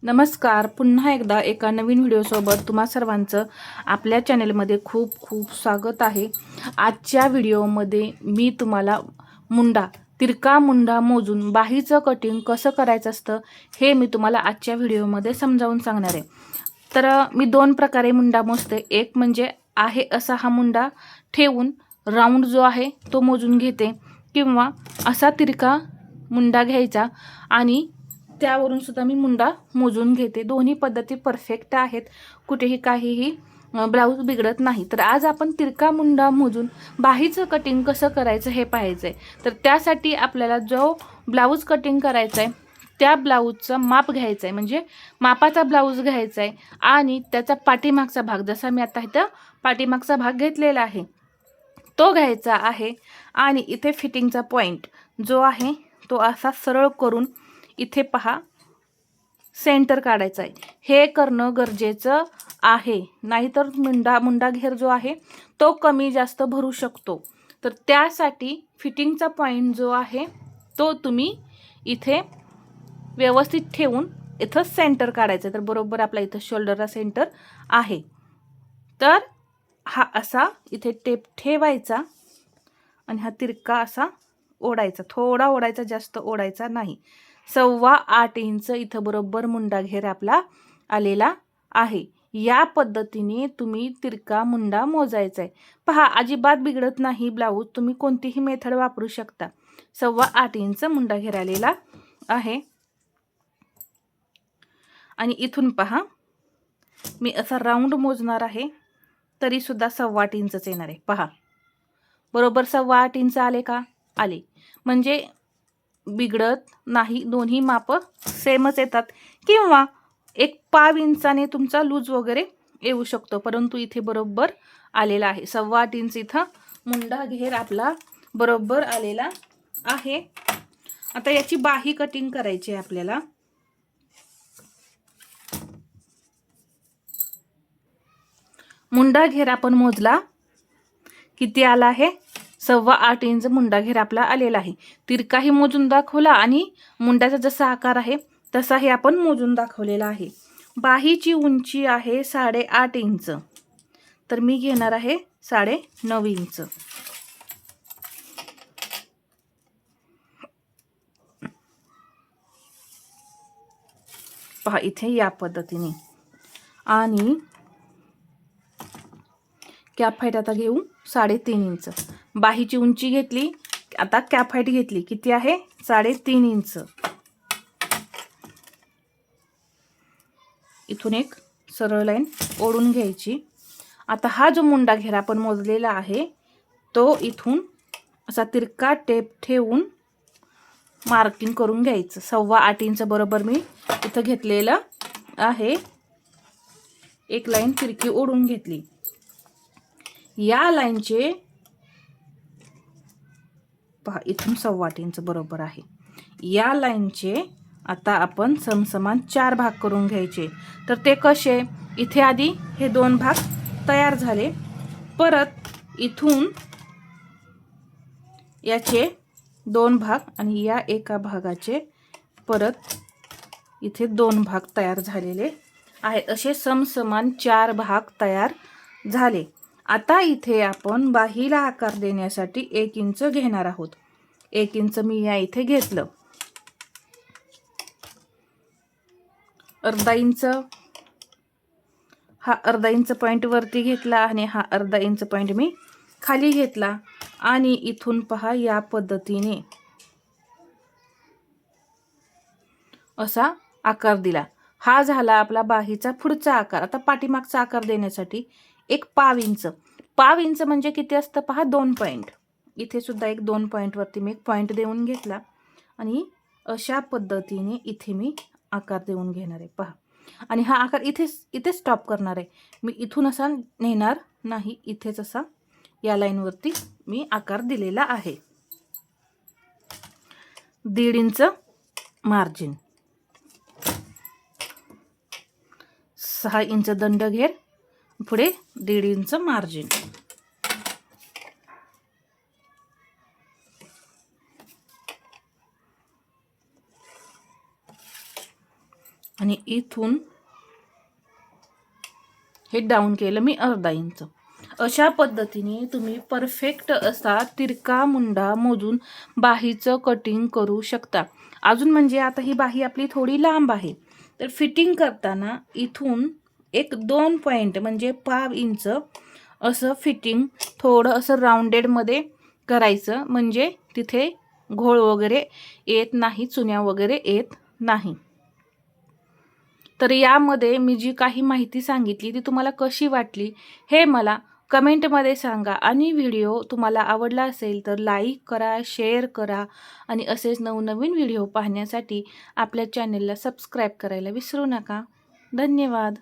नमस्कार. पुन्हा एकदा एका नवीन व्हिडिओसोबत तुम्हा सर्वांचं आपल्या चॅनलमध्ये खूप खूप स्वागत आहे. आजच्या व्हिडिओमध्ये मी तुम्हाला तिरका मुंडा मोजून बाहीचं कटिंग कसं करायचं असतं हे मी तुम्हाला आजच्या व्हिडिओमध्ये समजावून सांगणार आहे. तर मी दोन प्रकारे मुंडा मोजते. एक म्हणजे आहे असा हा मुंडा ठेवून राऊंड जो आहे तो मोजून घेते, किंवा असा तिरका मुंडा घ्यायचा आणि त्यावरून सुद्धा मी मुंडा मोजून घेते. दोन्ही पद्धती परफेक्ट आहेत, कुठेही काहीही ब्लाऊज बिघडत नाही. तर आज आपण तिरका मुंडा मोजून बाहीचं कटिंग कसं करायचं हे पाहायचं आहे. तर त्यासाठी आपल्याला जो ब्लाऊज कटिंग करायचा आहे त्या ब्लाऊजचं माप घ्यायचं आहे, म्हणजे मापाचा ब्लाऊज घ्यायचा आहे आणि त्याचा पाठीमागचा भाग, जसा मी आता इथं पाठीमागचा भाग घेतलेला आहे तो घ्यायचा आहे. आणि इथे फिटिंगचा पॉईंट जो आहे तो असा सरळ करून इथे पहा सेंटर काढायचा आहे. हे करणं गरजेचं आहे, नाहीतर मुंडा घेर जो आहे तो कमी जास्त भरू शकतो. तर त्यासाठी फिटिंगचा पॉईंट जो आहे तो तुम्ही इथे व्यवस्थित ठेवून इथं सेंटर काढायचं. तर बरोबर आपला इथं शोल्डरला सेंटर आहे. तर हा असा इथे टेप ठेवायचा आणि हा तिरका असा ओढायचा, थोडा ओढायचा, जास्त ओढायचा नाही. 8.25 इंच इथं बरोबर मुंडा घेर आपला आलेला आहे. या पद्धतीने तुम्ही तिरका मुंडा मोजायचा आहे. पहा, अजिबात बिघडत नाही ब्लाऊज, तुम्ही कोणतीही मेथड वापरू शकता. 8.25 इंच मुंडा घेर आलेला आहे. आणि इथून पहा मी असा राऊंड मोजणार आहे, तरी सुद्धा 8.25 इंचच येणार आहे. पहा, बरोबर 8.25 इंच आले का? आले. म्हणजे बिघडत नाही, दोन्ही माप सेमच येतात. किंवा 1 इंचाने तुमचा लूज वगैरे येऊ शकतो, परंतु इथे बरोबर आलेला आहे. 8.25 इंच इथं मुंडा घेर आपला बरोबर आलेला आहे. आता याची बाही कटिंग करायची आहे आपल्याला. मुंडा घेर आपण मोजला, किती आला आहे? 8.25 इंच मुंडा घेर आपला आलेला आहे. तिरकाही मोजून दाखवला आणि मुंड्याचा जसा आकार आहे तसाही आपण मोजून दाखवलेला आहे. बाहीची उंची आहे 8.5 इंच, तर मी घेणार आहे 9.5 इंच. पहा इथे या पद्धतीने. आणि कॅप हाईट आता घेऊ 3.5 इंच. बाहीची उंची घेतली, आता कॅप हाईट घेतली, किती आहे? 3.5 इंच. इथून एक सरळ लाईन ओढून घ्यायची. आता हा जो मुंडा घेर आपण मोजलेला आहे तो इथून असा तिरका टेप ठेवून मार्किंग करून घ्यायचं. 8.25 इंच बरोबर मी इथं घेतलेलं आहे. एक लाईन तिरकी ओढून घेतली. या लाईनचे पहा इथून 8.25 इंच बरोबर आहे. या लाईनचे आता आपण समसमान 4 भाग करून घ्यायचे. तर ते कसे? इथे आधी हे 2 भाग तयार झाले, परत इथून याचे 2 भाग आणि या एका भागाचे परत इथे 2 भाग तयार झालेले आहेत. असे समसमान 4 भाग तयार झाले. आता इथे आपण बाहीला आकार देण्यासाठी 1 इंच घेणार आहोत. 1 इंच मी या इथे घेतलं. अर्धा इंच, हा अर्धा इंच पॉईंट वरती घेतला आणि हा अर्धा इंच पॉईंट मी खाली घेतला. आणि इथून पहा या पद्धतीने असा आकार दिला. हा झाला आपला बाहीचा पुढचा आकार. आता पाठीमागचा आकार देण्यासाठी 1 इंच. 1 इंच म्हणजे किती असतं पहा? 2 पॉईंट. इथे सुद्धा 2 पॉईंट वरती मी 1 पॉईंट देऊन घेतला आणि अशा पद्धतीने इथे मी आकार देऊन घेणार आहे. पहा, आणि हा आकार इथे स्टॉप करणार आहे. मी इथून असा नेणार नाही, इथेच असा या लाईन वरती मी आकार दिलेला आहे. 1.5 इंच मार्जिन, 6 इंच दंड घेर, पुढे 1.5 इंच मार्जिन. आणि इथून हे डाऊन केलं मी अर्धा इंच. अशा पद्धतीने तुम्ही परफेक्ट असा तिरका मुंडा मोजून बाहीचं कटिंग करू शकता. अजून म्हणजे आता ही बाही आपली थोडी लांब आहे, तर फिटिंग करताना इथून एक 2 पॉईंट म्हणजे 5 इंच असं फिटिंग थोडं असं राऊंडेडमध्ये करायचं, म्हणजे तिथे घोळ वगैरे येत नाही, चुन्या वगैरे येत नाही. तर यामध्ये मी जी काही माहिती सांगितली ती तुम्हाला कशी वाटली हे मला कमेंटमध्ये सांगा. आणि व्हिडिओ तुम्हाला आवडला असेल तर लाईक करा, शेअर करा आणि असेच नवनवीन व्हिडिओ पाहण्यासाठी आपल्या चॅनेलला सबस्क्राईब करायला विसरू नका. धन्यवाद.